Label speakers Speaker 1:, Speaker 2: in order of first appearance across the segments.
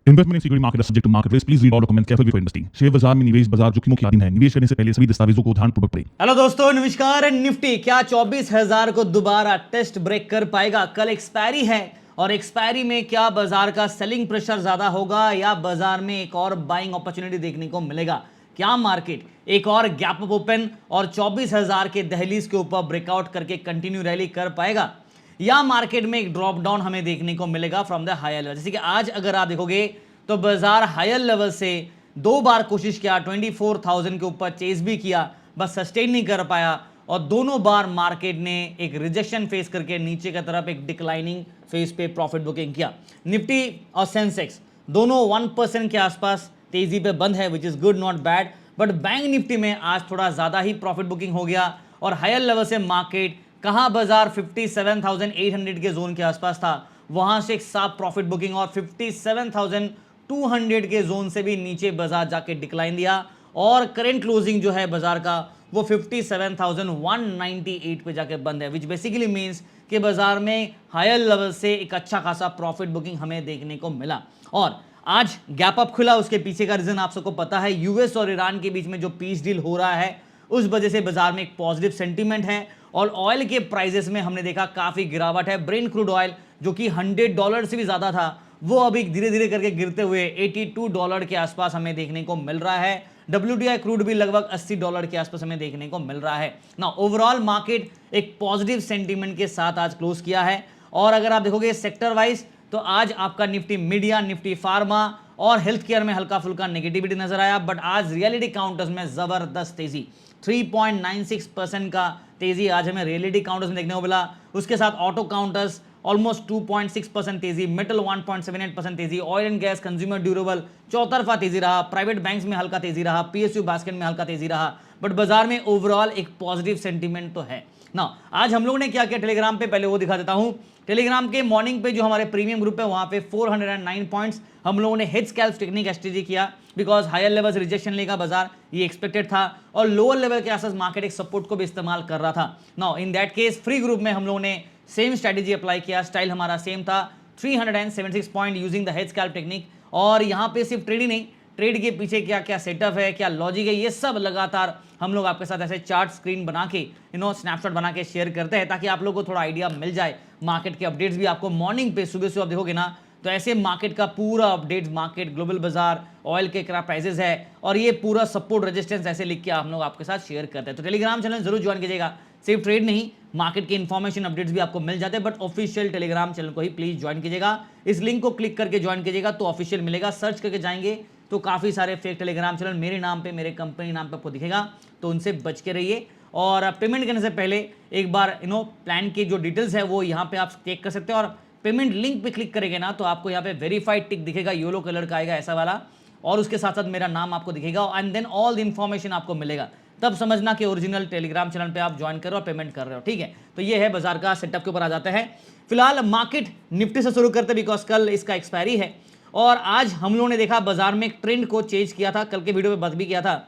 Speaker 1: Investment in security market subject to market risk. Please read all documents carefully before investing. Share बाजार में निवेश बाजार जोखिमों के अधीन है। निवेश करने से पहले सभी दस्तावेजों को ध्यानपूर्वक पढ़ें।
Speaker 2: हेलो दोस्तों, नमस्कार। निफ्टी क्या 24,000 को दोबारा टेस्ट ब्रेक कर पाएगा? कल एक्सपायरी है और एक्सपायरी में क्या बाजार का सेलिंग प्रेशर ज्यादा होगा या बाजार में एक और बाइंग अपॉर्चुनिटी देखने को मिलेगा? क्या मार्केट एक और गैप अप ओपन और 24,000 के दहलीज के ऊपर ब्रेकआउट करके कंटिन्यू रैली कर पाएगा या मार्केट में एक ड्रॉप डाउन हमें देखने को मिलेगा फ्रॉम द हायर लेवल? जैसे कि आज अगर आप देखोगे तो बाजार हायर लेवल से दो बार कोशिश किया, 24,000 के ऊपर चेस भी किया, बस सस्टेन नहीं कर पाया और दोनों बार मार्केट ने एक रिजेक्शन फेस करके नीचे की तरफ एक डिक्लाइनिंग फेस पे प्रॉफिट बुकिंग किया। निफ्टी और सेंसेक्स दोनों 1% के आसपास तेजी पे बंद है, which is good not bad. But bank Nifty में आज थोड़ा ज्यादा ही प्रॉफिट बुकिंग हो गया और हायर लेवल से मार्केट कहां बाजार 57,800 के जोन के आसपास था, वहां से एक साफ प्रॉफिट बुकिंग और 57,200 के जोन से भी नीचे बाजार जाके डिक्लाइन दिया और करंट क्लोजिंग जो है बाजार का वो 57,198 पे जाके बंद है, विच बेसिकली मींस कि बाजार में हायर लेवल से एक अच्छा खासा प्रॉफिट बुकिंग हमें देखने को मिला। और आज गैप अप खुला, उसके पीछे का रीजन आप सबको पता है, यूएस और ईरान के बीच में जो पीस डील हो रहा है उस वजह से बाजार में एक पॉजिटिव सेंटीमेंट है और ऑयल के प्राइसेस में हमने देखा काफी गिरावट है। ब्रेंट क्रूड ऑयल जो कि $100 से भी ज्यादा था वो अभी धीरे धीरे करके गिरते हुए $82 के आसपास हमें देखने को मिल रहा है। WTI क्रूड भी लगभग $80 के आसपास हमें देखने को मिल रहा है ना। ओवरऑल मार्केट एक पॉजिटिव सेंटीमेंट के साथ आज क्लोज किया है और अगर आप देखोगे सेक्टर वाइज तो आज आपका निफ्टी मीडिया, निफ्टी फार्मा और हेल्थ केयर में हल्का फुल्का नेगेटिविटी नजर आया, बट आज रियलिटी काउंटर्स में जबरदस्त तेजी 3.96% का तेजी आज हमें रियलिटी काउंटर्स में देखने को मिला। उसके साथ ऑटो काउंटर्स ऑलमोस्ट 2.6% तेजी, मेटल 1.78% तेजी, oil and gas, consumer durable चौतरफा तेजी रहा, प्राइवेट बैंक्स में हल्का तेजी रहा, पीएसयू बास्केट में हल्का तेजी रहा, बट बाजार में ओवरऑल एक पॉजिटिव सेंटीमेंट तो है ना। आज हम लोगों ने क्या किया टेलीग्राम पे, पहले वो दिखा देता हूं। टेलीग्राम के मॉर्निंग पे जो हमारे प्रीमियम ग्रुप है वहां पे 409 पॉइंट्स हम लोगों ने हेड स्कैल्प टेक्निक स्ट्रेटजी किया, बिकॉज हायर लेवल से रिजेक्शन लेगा बाजार, ये एक्सपेक्टेड था और लोअर लेवल के आसपास मार्केट एक सपोर्ट को भी इस्तेमाल कर रहा था। Now in that case free group में हम लोगों ने सेम स्ट्रेटजी अप्लाई किया, स्टाइल हमारा सेम था, 376 point using the head scalp technique. और यहाँ पे सिर्फ ट्रेड ही नहीं, ट्रेड के पीछे क्या क्या सेटअप है, क्या लॉजिक है, ये सब लगातार हम लोग आपके साथ ऐसे चार्ट स्क्रीन बना के स्नैपशॉट बना के शेयर करते हैं ताकि आप लोगों को थोड़ा आइडिया मिल जाए। मार्केट के अपडेट्स भी आपको मॉर्निंग पे सुबह सुबह देखोगे ना तो ऐसे मार्केट का पूरा अपडेट, मार्केट, ग्लोबल बाजार, ऑयल के क्या प्राइसेस है और ये पूरा सपोर्ट रेजिस्टेंस ऐसे लिख के हम लोग आपके साथ शेयर करते हैं। तो टेलीग्राम चैनल जरूर ज्वाइन कीजिएगा, सिर्फ ट्रेड नहीं मार्केट के इन्फॉर्मेशन अपडेट्स भी आपको मिल जाते हैं, बट ऑफिशियल टेलीग्राम चैनल को ही प्लीज ज्वाइन कीजिएगा। इस लिंक को क्लिक करके ज्वाइन कीजिएगा तो ऑफिशियल मिलेगा, सर्च करके जाएंगे तो काफी सारे फेक टेलीग्राम चैनल मेरे नाम पे, मेरे कंपनी नाम पे आपको दिखेगा, तो उनसे बच के रहिए। और पेमेंट करने से पहले एक बार प्लान की जो डिटेल्स है वो यहाँ पे आप चेक कर सकते हैं और पेमेंट लिंक पे क्लिक करेंगे ना तो आपको यहाँ पे वेरीफाइड टिक दिखेगा, येलो कलर का आएगा ऐसा वाला, और उसके साथ साथ मेरा नाम आपको दिखेगा and then all the information आपको मिलेगा, तब समझना कि ओरिजिनल टेलीग्राम चैनल पे आप ज्वाइन कर रहे हो और पेमेंट कर रहे हो, ठीक है। तो ये है बाजार का सेटअप के ऊपर आ जाते हैं। फिलहाल मार्केट निफ्टी से शुरू करते बिकॉज कल इसका एक्सपायरी है और आज हम लोगों ने देखा बाजार में एक ट्रेंड को चेंज किया था, कल के वीडियो में बात भी किया था।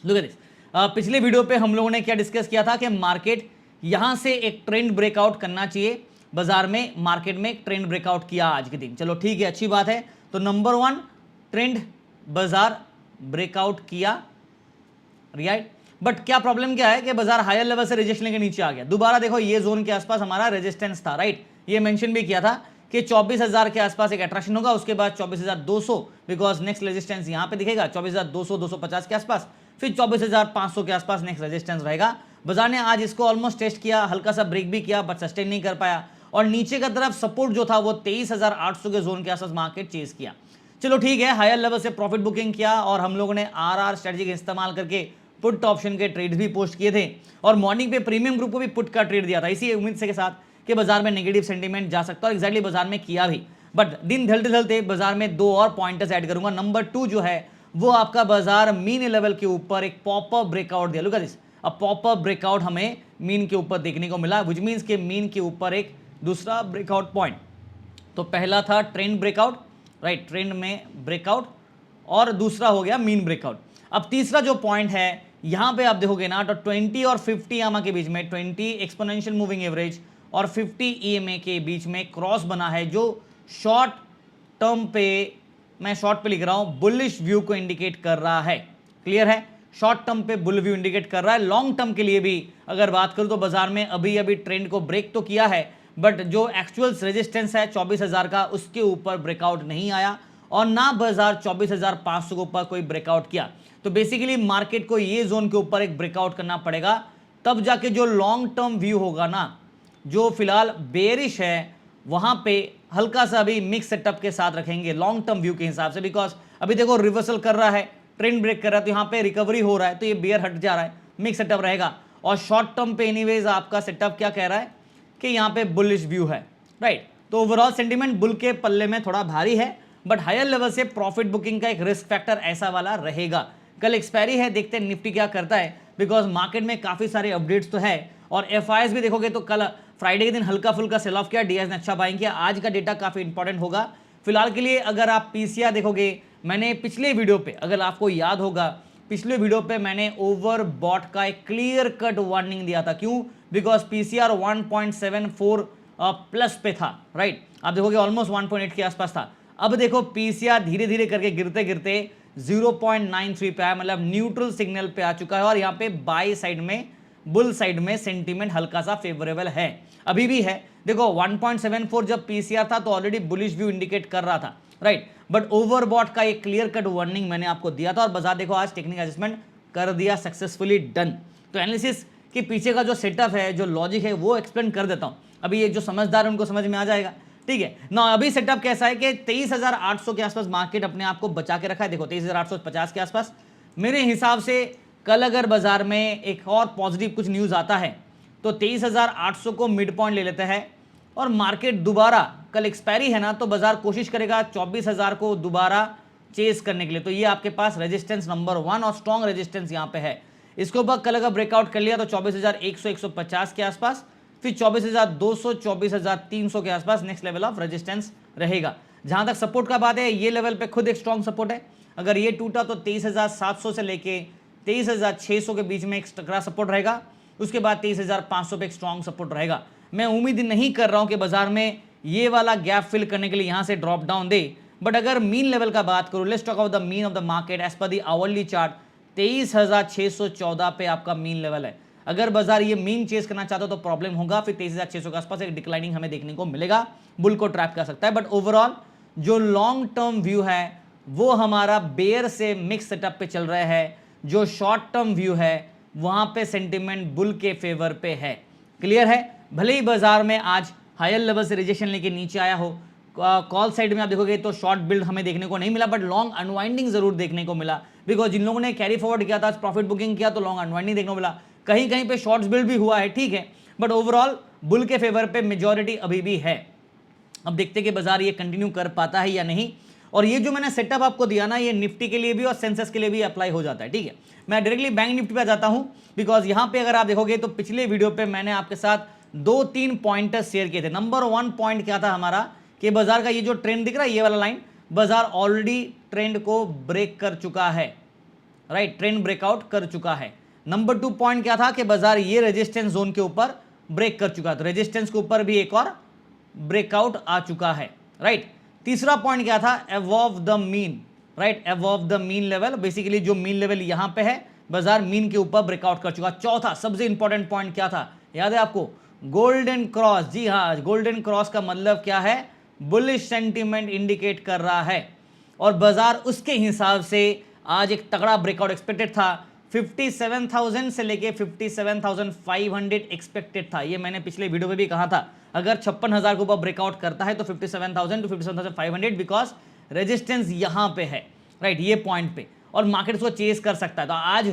Speaker 2: लुक एट दिस, पिछले वीडियो पे हम लोगों ने क्या डिस्कस किया था कि मार्केट यहां से एक ट्रेंड ब्रेकआउट करना चाहिए, बाजार में मार्केट में एक ट्रेंड ब्रेकआउट किया आज के दिन, चलो ठीक है, अच्छी बात है। तो नंबर 1 ट्रेंड बाजार ब्रेकआउट किया, राइट, बट क्या प्रॉब्लम क्या है कि बाजार हायर लेवल से रेजिस्टेंस के नीचे आ गया। दोबारा देखो ये जोन के आसपास हमारा रेजिस्टेंस था, राइट, ये मेंशन भी किया था कि 24,000 के आसपास एक अट्रैक्शन होगा, उसके बाद 24,200 बिकॉज नेक्स्ट रेजिस्टेंस यहां पे दिखेगा 24,200 250 के आसपास, फिर 24,500 के आसपास नेक्स्ट रेजिस्टेंस रहेगा। बाजार ने आज इसको ऑलमोस्ट टेस्ट किया, हल्का सा ब्रेक भी किया बट सस्टेन नहीं कर पाया और नीचे का तरफ सपोर्ट जो था वो 23,800 के जोन के आसपास मार्केट चेज किया। चलो ठीक है, हायर लेवल से प्रॉफिट बुकिंग किया और हम लोगों ने आरआर स्ट्रेटजी का इस्तेमाल करके पुट ऑप्शन के ट्रेड्स भी पोस्ट किए थे और मॉर्निंग पे प्रीमियम ग्रुप को भी पुट का ट्रेड दिया था, इसी उम्मीद से के साथ कि बाजार में नेगेटिव सेंटीमेंट जा सकता है और एक्जैक्टली बाजार में किया भी। बट दिन ढलते ढलते बाजार में 2 और पॉइंटर्स ऐड करूंगा। नंबर 2 जो है वो आपका बाजार मीन लेवल के ऊपर एक पॉपअप ब्रेकआउट दिया, लुक एट दिस, अब पॉपअप ब्रेकआउट हमें मीन के ऊपर देखने को मिला, व्हिच मींस के मीन के ऊपर एक दूसरा ब्रेकआउट पॉइंट। तो पहला था ट्रेंड ब्रेकआउट, राइट, ट्रेंड में ब्रेकआउट, और दूसरा हो गया मीन ब्रेकआउट। अब तीसरा जो पॉइंट है यहां पे आप देखोगे ना तो 20 और 50 EMA के बीच में 20 एक्सपोनेंशियल मूविंग एवरेज और 50 EMA के बीच में क्रॉस बना है जो शॉर्ट टर्म पे मैं शॉर्ट पे लिख रहा हूं, बुलिश व्यू को इंडिकेट कर रहा है। क्लियर है? शॉर्ट टर्म पे बुल व्यू इंडिकेट कर रहा है। लॉन्ग टर्म के लिए भी अगर बात करूं तो बाजार में अभी अभी ट्रेंड को ब्रेक तो किया है, बट जो एक्चुअल रेजिस्टेंस है 24,000 का, उसके ऊपर ब्रेकआउट नहीं आया और ना बाजार 24,500 के ऊपर कोई ब्रेकआउट किया। तो बेसिकली मार्केट को ये जोन के ऊपर एक ब्रेकआउट करना पड़ेगा, तब जाके जो लॉन्ग टर्म व्यू होगा ना, जो फिलहाल बेरिश है, वहां पे हल्का सा अभी मिक्स सेटअप के साथ रखेंगे लॉन्ग टर्म व्यू के हिसाब से। बिकॉज अभी देखो रिवर्सल कर रहा है, ट्रेंड ब्रेक कर रहा है, तो यहाँ पे रिकवरी हो रहा है, तो ये बियर हट जा रहा है, मिक्स सेटअप रहेगा। और शॉर्ट टर्म पे एनीवेज आपका सेटअप क्या कह रहा है कि यहाँ पे बुलिश व्यू है, राइट। तो ओवरऑल सेंटीमेंट बुल के पल्ले में थोड़ा भारी है, बट हायर लेवल से प्रॉफिट बुकिंग का एक रिस्क फैक्टर ऐसा वाला रहेगा। कल एक्सपायरी है, देखते हैं निफ्टी क्या करता है, बिकॉज मार्केट में काफी सारे अपडेट्स तो है। और एफआईएस भी देखोगे तो कल फ्राइडे के दिन हल्का फुल्का सेल ऑफ किया, डीआईएस ने अच्छा बाइंग किया। आज का डेटा काफी इंपॉर्टेंट होगा फिलहाल के लिए। अगर आप पीसीआर देखोगे, मैंने पिछले वीडियो पे, अगर आपको याद होगा, पिछले वीडियो पे मैंने ओवरबॉट का एक क्लियर कट वार्निंग दिया था। क्यों? बिकॉज पीसीआर 1.74 प्लस पे था, राइट। आप देखोगे ऑलमोस्ट 1.8 के आसपास था। अब देखो पीसीआर धीरे धीरे करके गिरते गिरते 0.93 पे आया, मतलब न्यूट्रल सिग्नल पे आ चुका है। और यहाँ पे बाई साइड में, बुल साइड में सेंटीमेंट हल्का सा फेवरेबल है, अभी भी है। देखो 1.74 जब पीसीआर था तो ऑलरेडी बुलिश व्यू इंडिकेट कर रहा था, राइट। बट ओवरबॉट का एक क्लियर कट वार्निंग मैंने आपको दिया था और बाजार देखो आज टेक्निकल एडजस्टमेंट कर दिया, सक्सेसफुली डन। तो एनालिसिस के पीछे का जो सेटअप है, जो लॉजिक है, वो एक्सप्लेन कर देता हूं। अभी ये जो समझदार है उनको समझ में आ जाएगा, ठीक है ना। अभी सेटअप कैसा है कि 23,800 के आसपास मार्केट अपने आप को बचा के रखा है। देखो 23,850 के आसपास। मेरे हिसाब से कल अगर बाजार में एक और पॉजिटिव कुछ न्यूज आता है तो 23,800 को मिड पॉइंट ले लेते हैं और मार्केट दोबारा, कल एक्सपायरी है ना, तो बाजार कोशिश करेगा 24,000 को दोबारा चेस करने के लिए। तो ये आपके पास रेजिस्टेंस नंबर 1 और स्ट्रॉन्ग रेजिस्टेंस यहाँ पे है। इसको बाद कल अगर ब्रेकआउट कर लिया तो 24,100 150 के आसपास, फिर 24,200 24,300 के आसपास नेक्स्ट लेवल ऑफ रेजिस्टेंस रहेगा। जहां तक सपोर्ट का बात है, ये लेवल पे खुद एक स्ट्रॉन्ग सपोर्ट है। अगर ये टूटा तो 23,700 से लेके 23,600 के बीच में एक तगड़ा सपोर्ट रहेगा। उसके बाद 23,500 पे एक स्ट्रॉन्ग सपोर्ट रहेगा। मैं उम्मीद नहीं कर रहा हूं कि बाजार में ये वाला गैप फिल करने के लिए यहां से ड्रॉप डाउन दे, बट अगर मीन लेवल का बात करूं, let's talk about the mean of the market as per the hourly chart, 23,614 पे आपका मीन लेवल है। अगर बाजार ये मीन चेस करना चाहता तो प्रॉब्लम होगा, फिर 23,600 के आसपास एक डिक्लाइनिंग हमें देखने को मिलेगा, बुल को ट्रैप कर सकता है। बट ओवरऑल जो लॉन्ग टर्म व्यू है वो हमारा बेयर से मिक्स सेटअप पे चल रहा है। जो शॉर्ट टर्म व्यू है वहां पे सेंटीमेंट बुल के फेवर पे है। क्लियर है? भले ही बाजार में आज हायर लेवल से रिजेक्शन लेके नीचे आया हो, कॉल साइड में आप देखोगे तो शॉर्ट बिल्ड हमें देखने को नहीं मिला, बट लॉन्ग अनवाइंडिंग जरूर देखने को मिला। बिकॉज जिन लोगों ने कैरी फॉरवर्ड किया था, प्रॉफिट बुकिंग किया, तो लॉन्ग अनवाइंडिंग देखने को मिला। कहीं कहीं पे शॉर्ट्स बिल्ड भी हुआ है, ठीक है, बट ओवरऑल बुल के फेवर पे मेजॉरिटी अभी भी है। अब देखते कि बाजार ये कंटिन्यू कर पाता है या नहीं। और ये जो मैंने सेटअप आपको दिया ना, ये निफ्टी के लिए भी और सेंसेक्स के लिए भी अप्लाई हो जाता है, ठीक है। मैं डायरेक्टली बैंक निफ्टी पे जाता हूं, बिकॉज यहां पे अगर आप देखोगे तो पिछले वीडियो पे मैंने आपके साथ 2-3 पॉइंटर्स शेयर किए थे। नंबर 1 पॉइंट क्या था हमारा कि बाजार का ये जो ट्रेंड दिख रहा है, ये वाला लाइन, बाजार ऑलरेडी ट्रेंड को ब्रेक कर चुका है, राइट, ट्रेंड ब्रेकआउट कर चुका है। नंबर 2 पॉइंट क्या था कि बाजार ये रेजिस्टेंस जोन के ऊपर ब्रेक कर चुका है, तो रेजिस्टेंस के ऊपर भी एक और ब्रेकआउट आ चुका है, राइट। तीसरा पॉइंट क्या था? Above the mean, right, above the mean level. Basically जो मीन लेवल यहां पे है, बाजार मीन के ऊपर ब्रेकआउट कर चुका। चौथा सबसे इंपॉर्टेंट पॉइंट क्या था, याद है आपको? Golden cross. जी हाँ, गोल्डन क्रॉस का मतलब क्या है? बुलिश सेंटीमेंट इंडिकेट कर रहा है और बाजार उसके हिसाब से आज एक तगड़ा ब्रेकआउट एक्सपेक्टेड था। 57,000 से लेके 57,500 एक्सपेक्टेड था। ये मैंने पिछले वीडियो में भी कहा था, अगर 56,000 के ऊपर ब्रेकआउट करता है तो 57,000 टू 57,500, बिकॉज रेजिस्टेंस यहां पे है, राइट, ये पॉइंट पे, और मार्केट उसको चेस कर सकता है। तो आज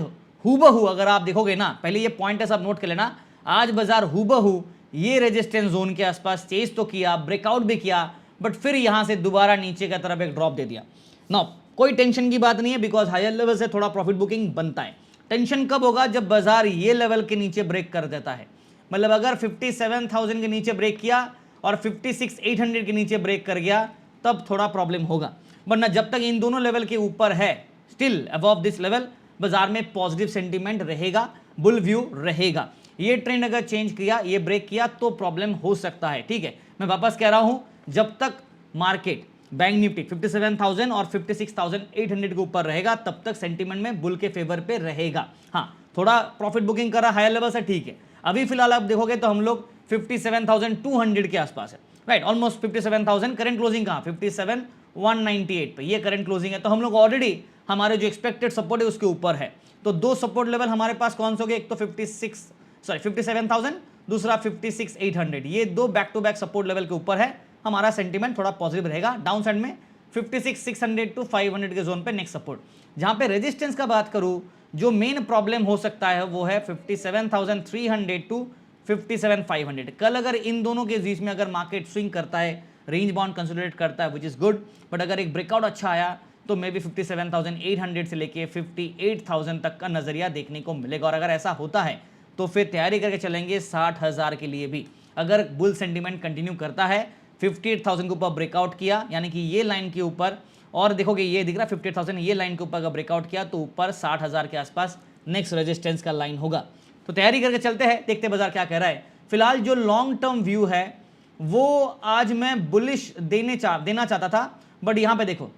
Speaker 2: हूबहू अगर आप देखोगे ना, पहले ये पॉइंट है सब नोट कर लेना, आज बाजार हूबहू ये रेजिस्टेंस जोन के आसपास चेस तो किया, ब्रेकआउट भी किया, बट फिर यहां से दोबारा नीचे की तरफ एक ड्रॉप दे दिया। नो, कोई टेंशन की बात नहीं है, बिकॉज हायर लेवल से थोड़ा प्रॉफिट बुकिंग बनता है। टेंशन कब होगा? जब बाजार ये लेवल के नीचे ब्रेक कर देता है। मतलब अगर 57,000 के नीचे ब्रेक किया और 56,800 के नीचे ब्रेक कर गया, तब थोड़ा प्रॉब्लम होगा। वरना जब तक इन दोनों लेवल के ऊपर है, स्टिल अबव दिस लेवल, बाजार में पॉजिटिव सेंटीमेंट रहेगा, बुल व्यू रहेगा। ये ट्रेंड अगर चेंज किया, ये ब्रेक किया, तो प्रॉब्लम हो सकता है, ठीक है। मैं वापस कह रहा हूं, जब तक मार्केट बैंक निफ्टी 57,000 और 56,800 के ऊपर रहेगा, तब तक सेंटीमेंट में बुल के फेवर पे रहेगा। हाँ, थोड़ा प्रॉफिट बुकिंग करा हायर लेवल से, ठीक है। अभी फिलहाल आप देखोगे तो हम लोग 57,200 के आसपास है, राइट, ऑलमोस्ट 57,000। करंट क्लोजिंग कहाँ, 57,198 पे, ये करंट क्लोजिंग है। तो हम लोग ऑलरेडी हमारे जो एक्सपेक्टेड सपोर्ट है उसके ऊपर है। तो दो सपोर्ट लेवल हमारे पास कौन से हो गए, एक तो 57,000, दूसरा 56,800। ये दो back to back support level के ऊपर है। हमारा सेंटीमेंट थोड़ा पॉजिटिव रहेगा। डाउन साइड में 56,600 टू 500 के जोन पे नेक्स्ट सपोर्ट। जहां पे रेजिस्टेंस का बात करूं, जो मेन प्रॉब्लम हो सकता है वो है 57,300 टू 57,500। कल अगर इन दोनों के बीच में अगर मार्केट स्विंग करता है, रेंज बाउंड कंसोलिडेट करता है, विच इज गुड, बट अगर एक ब्रेकआउट अच्छा आया तो मे बी 57,800 से लेके 58,000 तक का नजरिया देखने को मिलेगा। और अगर ऐसा होता है तो फिर तैयारी करके चलेंगे 60,000 के लिए भी। अगर बुल सेंटीमेंट कंटिन्यू करता है, 58,000 के ऊपर ब्रेकआउट किया, यानी कि ये लाइन के ऊपर, और देखोगे ये दिख रहा है 58,000, ये लाइन के ऊपर अगर ब्रेकआउट किया तो ऊपर 60,000 के आसपास नेक्स्ट रेजिस्टेंस का लाइन होगा। तो तैयारी करके चलते हैं, देखते हैं बाजार क्या कह रहा है। फिलहाल जो लॉन्ग टर्म व्यू है वो आज मैं बुलिश देना चाहता था, बट यहां पे देखो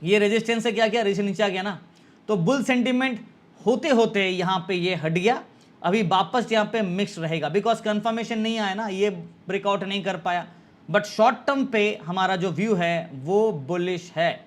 Speaker 2: ये रेजिस्टेंस से क्या किया, रेजिस्टेंस नीचे आ गया ना, तो बुल सेंटीमेंट होते होते यहां पे ये हट गया। अभी वापस यहां पे मिक्स रहेगा, बिकॉज कंफर्मेशन नहीं आया ना, ये ब्रेकआउट नहीं कर पाया। बट शॉर्ट टर्म पे हमारा जो व्यू है वो बुलिश है,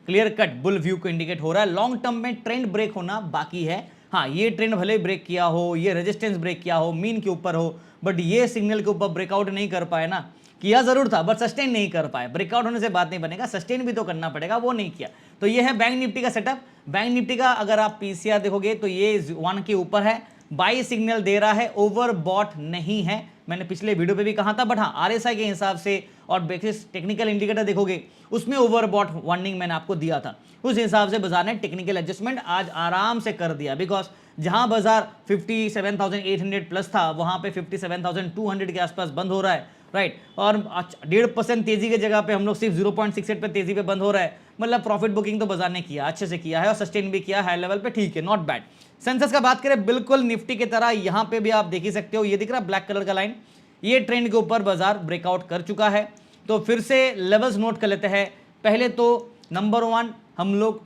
Speaker 2: क्लियर कट बुल व्यू को इंडिकेट हो रहा है। लॉन्ग टर्म में ट्रेंड ब्रेक होना बाकी है। हाँ, ये ट्रेंड भले ब्रेक किया हो, ये रेजिस्टेंस ब्रेक किया हो, मीन के ऊपर हो, बट ये सिग्नल के ऊपर ब्रेकआउट नहीं कर पाए ना, किया जरूर था बट सस्टेन नहीं कर पाए। ब्रेकआउट होने से बात नहीं बनेगा, सस्टेन भी तो करना पड़ेगा, वो नहीं किया। तो ये है बैंक निफ्टी का सेटअप। बैंक निफ्टी का अगर आप पीसीआर देखोगे तो ये 1 के ऊपर है, बाई सिग्नल दे रहा है, ओवरबॉट नहीं है, मैंने पिछले वीडियो पे भी कहा था। बट हाँ, आरएसआई के हिसाब से और बेसिस टेक्निकल इंडिकेटर देखोगे उसमें ओवरबॉट वार्निंग मैंने आपको दिया था, उस हिसाब से बाजार ने टेक्निकल एडजस्टमेंट आज आराम से कर दिया। बिकॉज जहां बाजार 57,800 प्लस था, वहां पे 57,200 के आसपास बंद हो रहा है, राइट। और 1.5% तेजी की जगह पे हम लोग सिर्फ 0.68 पे तेजी पे बंद हो रहा है। मतलब प्रॉफिट बुकिंग तो बाजार ने किया, अच्छे से किया है, और सस्टेन भी किया हाई लेवल पे, ठीक है, नॉट बैड। सेंसेक्स का बात करें, बिल्कुल निफ्टी की तरह यहां पे भी आप देख ही सकते हो, ये दिख रहा है ब्लैक कलर का लाइन, ये ट्रेंड के ऊपर बाजार ब्रेकआउट कर चुका है। तो फिर से लेवल्स नोट कर लेते हैं। पहले तो नंबर 1 हम लोग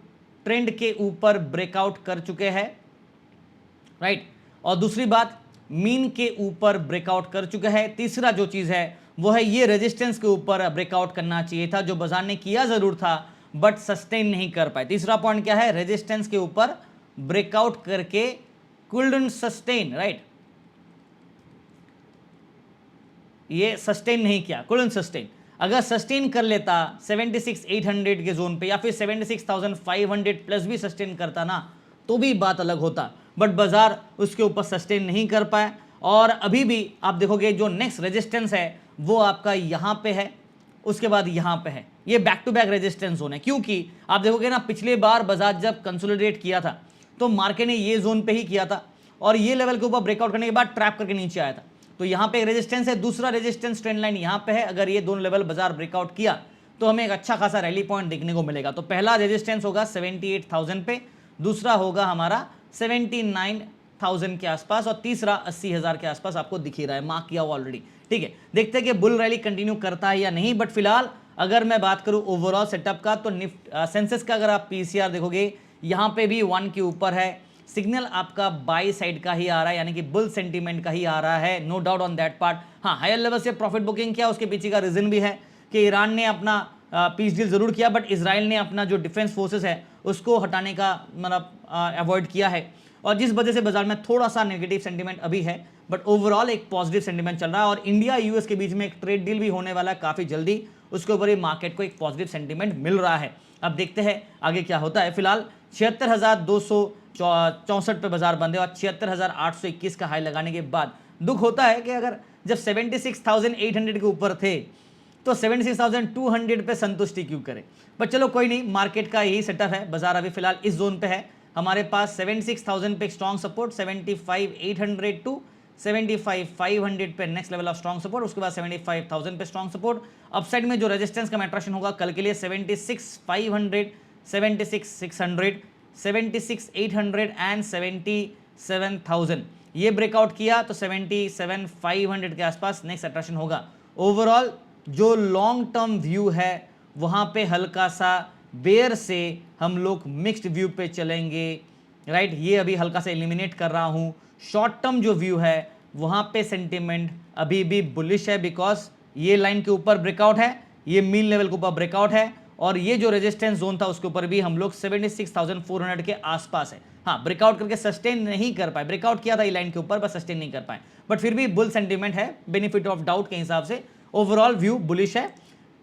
Speaker 2: ट्रेंड के ऊपर ब्रेकआउट कर चुके हैं, राइट। और दूसरी बात, मीन के ऊपर ब्रेकआउट कर चुके हैं। तीसरा जो चीज है वो है ये रेजिस्टेंस के ऊपर ब्रेकआउट करना चाहिए था, जो बाजार ने किया जरूर था बट सस्टेन नहीं कर पाए। तीसरा पॉइंट क्या है, रेजिस्टेंस के ऊपर ब्रेकआउट करके कुल्डन सस्टेन, राइट, ये सस्टेन नहीं किया, कुल्डन सस्टेन। अगर सस्टेन कर लेता 76,800 के जोन पे या फिर 76,500 प्लस भी सस्टेन करता ना, तो भी बात अलग होता। बट बाजार उसके ऊपर सस्टेन नहीं कर पाया। और अभी भी आप देखोगे जो नेक्स्ट रेजिस्टेंस है वो आपका यहाँ पे है, उसके बाद यहाँ पे है, ये back to back resistance zone है। क्योंकि आप देखोगे ना, पिछले बार बाजार जब कंसोलिडेट किया था तो मार्केट ने ये जोन पे ही किया था, और ये लेवल के ऊपर ब्रेकआउट करने के बाद ट्रैप करके नीचे आया था। तो यहाँ पे एक रेजिस्टेंस है, दूसरा रेजिस्टेंस ट्रेंड लाइन यहाँ पे है। अगर ये दोनों लेवल बाजार ब्रेकआउट किया तो हमें एक अच्छा खासा रैली पॉइंट देखने को मिलेगा। तो पहला रेजिस्टेंस होगा 78,000 पे, दूसरा होगा हमारा 79,000 के आसपास, और तीसरा 80,000 के आसपास आपको दिख ही रहा है, मार्क किया हुआ ऑलरेडी, ठीक है। देखते हैं कि बुल रैली कंटिन्यू करता है या नहीं। बट फिलहाल अगर मैं बात करूं ओवरऑल सेटअप का, तो सेंसेक्स का अगर आप पीसीआर देखोगे यहाँ पे भी 1 के ऊपर है, सिग्नल आपका बाई साइड का ही आ रहा है, यानी कि बुल सेंटीमेंट का ही आ रहा है, no doubt on that part. हाँ, हायर लेवल से प्रॉफिट बुकिंग किया, उसके पीछे का रीजन भी है कि ईरान ने अपना पीस डील जरूर किया, बट इजराइल ने अपना जो डिफेंस फोर्सेस है उसको हटाने का मतलब अवॉइड किया है, और जिस वजह से बाजार में थोड़ा सा नेगेटिव सेंटीमेंट अभी है। बट ओवरऑल एक पॉजिटिव सेंटीमेंट चल रहा है, और इंडिया यूएस के बीच में एक ट्रेड डील भी होने वाला है काफी जल्दी, उसके ऊपर ही मार्केट को एक पॉजिटिव सेंटीमेंट मिल रहा है। अब देखते हैं आगे क्या होता है। फिलहाल 76,264 पे बाजार बंद है, और 76,821 का हाई लगाने के बाद दुख होता है कि अगर जब 76,800 के ऊपर थे तो 76,200 पे संतुष्टि क्यों करें। पर चलो कोई नहीं, मार्केट का यही सेटअप है। बाजार अभी फिलहाल इस जोन पे है, हमारे पास 76,000 पे स्ट्रॉन्ग सपोर्ट, 75,800 टू 75,500 पे next level of strong support, उसके बाद 75,000 पे स्ट्रॉन्ग सपोर्ट। अपसाइड में जो रेजिस्टेंस का अट्रैक्शन होगा कल के लिए 76,500, 76,600, 76,800 एंड 77,000। ये ब्रेकआउट किया तो 77,500 के आसपास नेक्स्ट अट्रैक्शन होगा। ओवरऑल जो लॉन्ग टर्म व्यू है वहां पे हल्का सा बेयर से हम लोग मिक्स्ड व्यू पे चलेंगे, राइट। ये अभी हल्का सा एलिमिनेट कर रहा हूं। शॉर्ट टर्म जो व्यू है वहां पे सेंटिमेंट अभी भी बुलिश है, बिकॉज ये लाइन के ऊपर ब्रेकआउट है, ये मीन लेवल के ऊपर ब्रेकआउट है, और ये जो रेजिस्टेंस जोन था उसके ऊपर भी हम लोग 76,400 के आसपास है। हाँ, ब्रेकआउट करके सस्टेन नहीं कर पाए, ब्रेकआउट किया था ये लाइन के ऊपर बस सस्टेन नहीं कर पाए, बट फिर भी बुल सेंटीमेंट है, बेनिफिट ऑफ डाउट के हिसाब से ओवरऑल व्यू बुलिश है।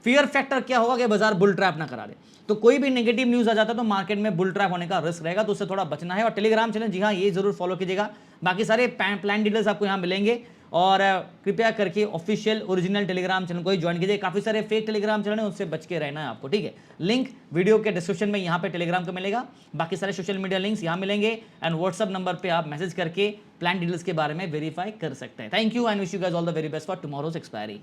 Speaker 2: फियर फैक्टर क्या होगा कि बाजार बुल ट्रैप ना करा दे, तो कोई भी नेगेटिव न्यूज आ जाता है तो मार्केट में बुल ट्रैप होने का रिस्क रहेगा, तो उससे थोड़ा बचना है। और टेलीग्राम चैनल, जी हाँ, ये जरूर फॉलो कीजिएगा। बाकी सारे प्लान डिटेल्स आपको यहाँ मिलेंगे, और कृपया करके ऑफिशियल ओरिजिनल टेलीग्राम चैनल को ही ज्वाइन कीजिए। काफी सारे फेक टेलीग्राम चैनल है, उससे बच के रहना है आपको, ठीक है। लिंक वीडियो के डिस्क्रिप्शन में यहाँ पे टेलीग्राम का मिलेगा, बाकी सारे सोशल मीडिया लिंक्स यहाँ मिलेंगे, एंड व्हाट्सअप नंबर पे आप मैसेज करके प्लान डिटेल्स के बारे में वेरीफाई कर सकते हैं। Thank you and wish you guys all the very best for tomorrow's expiry.